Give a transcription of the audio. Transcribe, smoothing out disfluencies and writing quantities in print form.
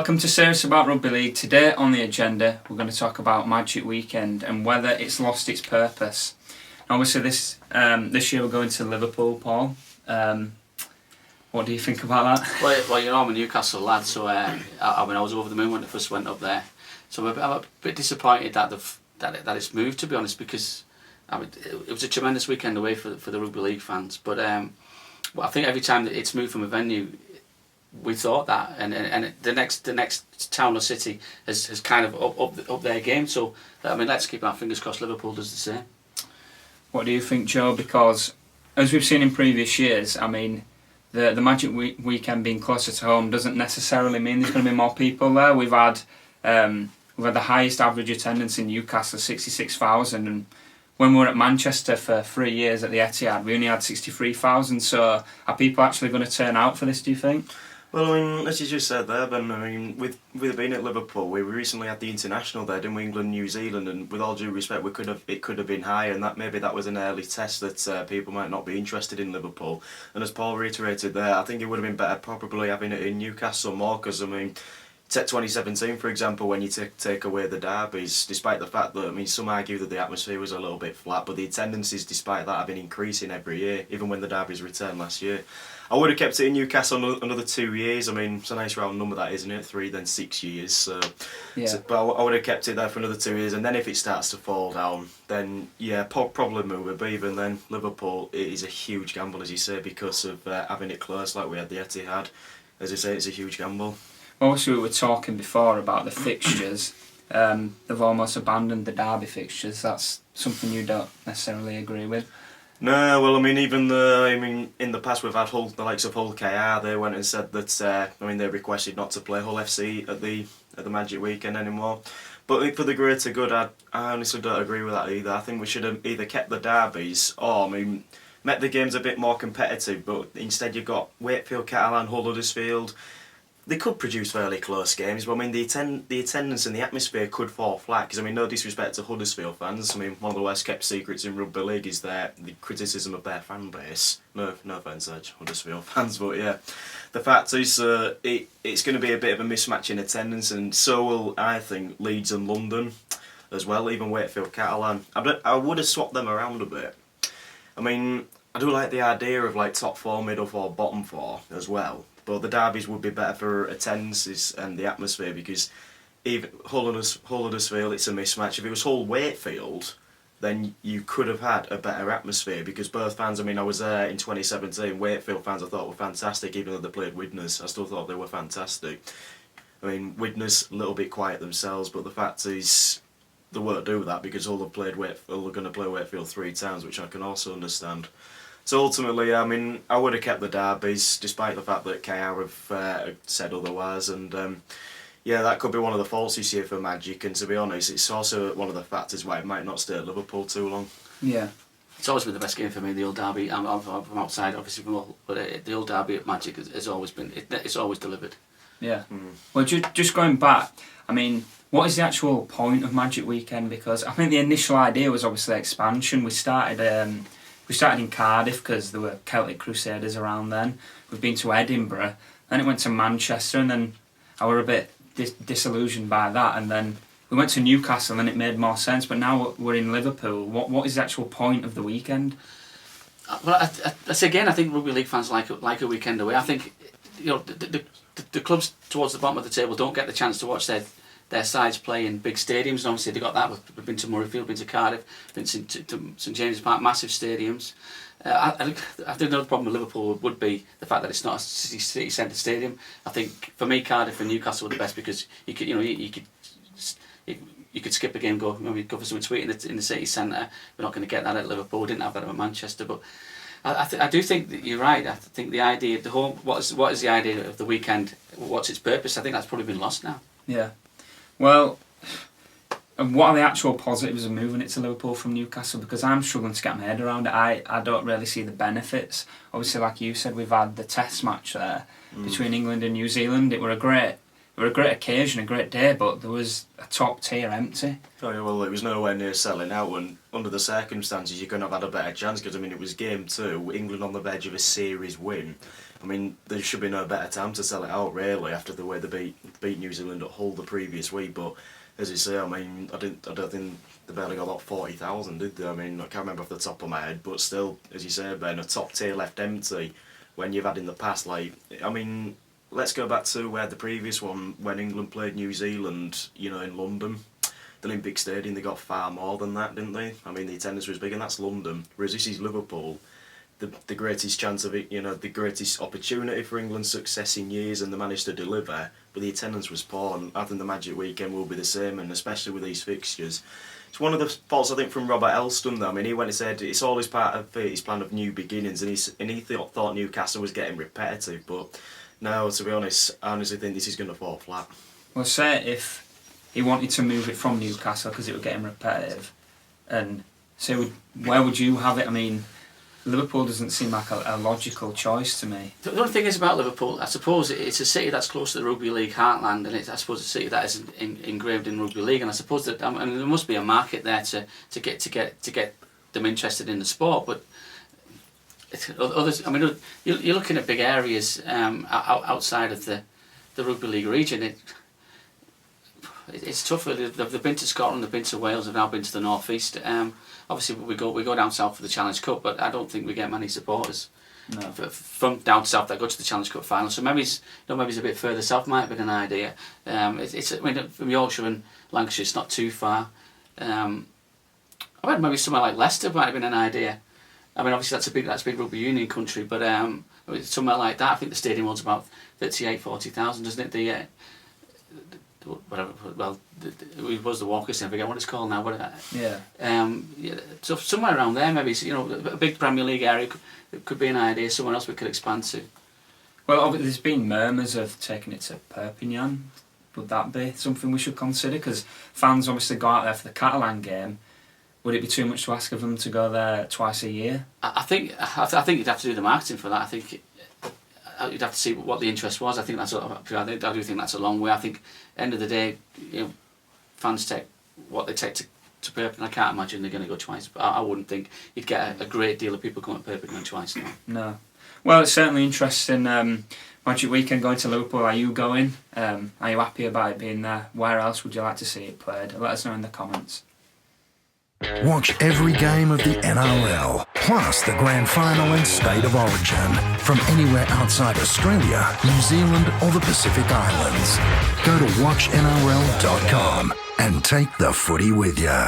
Welcome to Serious About Rugby League. Today on the agenda we're going to talk about Magic Weekend and whether it's lost its purpose. Obviously this year we're going to Liverpool, Paul. What do you think about that? Well, you know, I'm a Newcastle lad, so I was over the moon when it first went up there. So I'm a bit disappointed that it's moved, to be honest, because it was a tremendous weekend away for the Rugby League fans. But I think every time that it's moved from a venue, we thought that, and the next town or city has kind of up their game. So let's keep our fingers crossed Liverpool does the same. What do you think, Joe? Because as we've seen in previous years, the Magic Weekend being closer to home doesn't necessarily mean there's going to be more people there. We've had the highest average attendance in Newcastle, 66,000, and when we were at Manchester for 3 years at the Etihad, we only had 63,000. So are people actually going to turn out for this, do you think? Well, as you just said there, Ben, with being at Liverpool, we recently had the international there, didn't we? England, New Zealand, and with all due respect, it could have been higher, and maybe that was an early test that people might not be interested in Liverpool. And as Paul reiterated there, I think it would have been better probably having it in Newcastle more, because take 2017 for example, when you take away the derbies, despite the fact that some argue that the atmosphere was a little bit flat, but the attendances despite that have been increasing every year, even when the derbies returned last year. I would have kept it in Newcastle another 2 years. It's a nice round number, that, isn't it? 3 then 6 years. But I would have kept it there for another 2 years, and then if it starts to fall down, then yeah, probably move it. But even then, Liverpool, it is a huge gamble, as you say, because of having it close like we had the Etihad. As I say, it's a huge gamble. Obviously we were talking before about the fixtures. They've almost abandoned the derby fixtures. That's something you don't necessarily agree with? No, well, even in the past we've had the likes of Hull KR. They went and said that they requested not to play Hull FC at the Magic Weekend anymore. But for the greater good, I honestly don't agree with that either. I think we should have either kept the derbies or met the games a bit more competitive. But instead you've got Wakefield, Catalan, Hull, Huddersfield. They could produce fairly close games, but the attendance and the atmosphere could fall flat. Because no disrespect to Huddersfield fans, one of the worst kept secrets in rugby league is the criticism of their fan base. No offence, Huddersfield fans, but yeah, the fact is it's going to be a bit of a mismatch in attendance, and so will, I think, Leeds and London as well. Even Wakefield, Catalan. I would have swapped them around a bit. I do like the idea of top 4, middle 4, bottom 4 as well. But the derbies would be better for attendances and the atmosphere, because even Hull Huddersfield, it's a mismatch. If it was Hull Wakefield, then you could have had a better atmosphere, because both fans, I was there in 2017, Wakefield fans I thought were fantastic, even though they played Widnes, I still thought they were fantastic. Widnes a little bit quiet themselves, but the fact is they won't do that because Hull are going to play Wakefield 3 times, which I can also understand. So ultimately, I would have kept the derbies, despite the fact that KR have said otherwise. And that could be one of the faults this year for Magic. And to be honest, it's also one of the factors why it might not stay at Liverpool too long. Yeah. It's always been the best game for me, the Old Derby. I'm outside, obviously, from Hull, but the Old Derby at Magic has always been, it's always delivered. Yeah. Well, just going back, what is the actual point of Magic Weekend? Because I think the initial idea was obviously expansion. We started in Cardiff because there were Celtic Crusaders around then. We've been to Edinburgh, then it went to Manchester, and then I were a bit disillusioned by that, and then we went to Newcastle and it made more sense, but now we're in Liverpool. What is the actual point of the weekend? Well, I think rugby league fans like a weekend away. I think the clubs towards the bottom of the table don't get the chance to watch their sides play in big stadiums, and obviously they got that. We've been to Murrayfield, been to Cardiff, been to St James's Park, massive stadiums. I think another problem with Liverpool would be the fact that it's not a city centre stadium. I think for me, Cardiff and Newcastle were the best, because you could skip a game, go for something sweet in the city centre. We're not going to get that at Liverpool. We didn't have that at Manchester, but I do think that you're right. I think the idea, what is the idea of the weekend? What's its purpose? I think that's probably been lost now. Yeah. Well, what are the actual positives of moving it to Liverpool from Newcastle? Because I'm struggling to get my head around it. I don't really see the benefits. Obviously, like you said, we've had the test match there between England and New Zealand. It were a great occasion, a great day, but there was a top tier empty. Oh yeah, well, it was nowhere near selling out, and under the circumstances, you couldn't have had a better chance because, I mean, it was game 2, England on the verge of a series win. I mean, there should be no better time to sell it out, really, after the way they beat New Zealand at Hull the previous week. But as you say, I mean, I don't think they barely got about 40,000, did they? I mean, I can't remember off the top of my head, but still, as you say, Ben, a top tier left empty when you've had in the past, like, I mean, let's go back to where the previous one, when England played New Zealand, you know, in London. The Olympic Stadium, they got far more than that, didn't they? I mean, the attendance was big, and that's London. Whereas this is Liverpool. The greatest chance of it, you know, the greatest opportunity for England's success in years, and they managed to deliver, but the attendance was poor, and I think the Magic Weekend will be the same, and especially with these fixtures. It's one of the faults, I think, from Robert Elston, though. I mean, he went and said it's always part of his plan of new beginnings, and he thought Newcastle was getting repetitive, but no, to be honest, I honestly think this is going to fall flat. Well, say if he wanted to move it from Newcastle because it would get him repetitive, and so where would you have it? I mean, Liverpool doesn't seem like a logical choice to me. The only thing is about Liverpool, I suppose it's a city that's close to the rugby league heartland, and I suppose a city that is engraved in rugby league, and I suppose that there must be a market there to get them interested in the sport. But others, I mean, you're looking at big areas outside of the rugby league region. It's tough. They've been to Scotland, they've been to Wales, they've now been to the North East. Obviously, we go down south for the Challenge Cup, but I don't think we get many supporters from down south that go to the Challenge Cup final. So maybe it's a bit further south might have been an idea. I mean, from Yorkshire and Lancashire, it's not too far. I mean, maybe somewhere like Leicester might have been an idea. I mean, obviously that's a big rugby union country, but somewhere like that, I think the stadium holds about 40,000, doesn't it? Whatever. Well, it was the Walker Centre. I forget what it's called now. So somewhere around there, maybe, you know, a big Premier League area could be an idea. Someone else we could expand to. Well, there's been murmurs of taking it to Perpignan. Would that be something we should consider? Because fans obviously go out there for the Catalan game. Would it be too much to ask of them to go there twice a year? I think you'd have to do the marketing for that. I think you'd have to see what the interest was. I do think that's a long way. I think, end of the day, you know, fans take what they take to Perpignan. I can't imagine they're going to go twice. But I wouldn't think you'd get a great deal of people coming to Perpignan twice. No. Well, it's certainly interesting. Magic Weekend going to Liverpool. Are you going? Are you happy about it being there? Where else would you like to see it played? Let us know in the comments. Watch every game of the NRL, plus the grand final and State of Origin, from anywhere outside Australia, New Zealand or the Pacific Islands. Go to watchnrl.com and take the footy with you.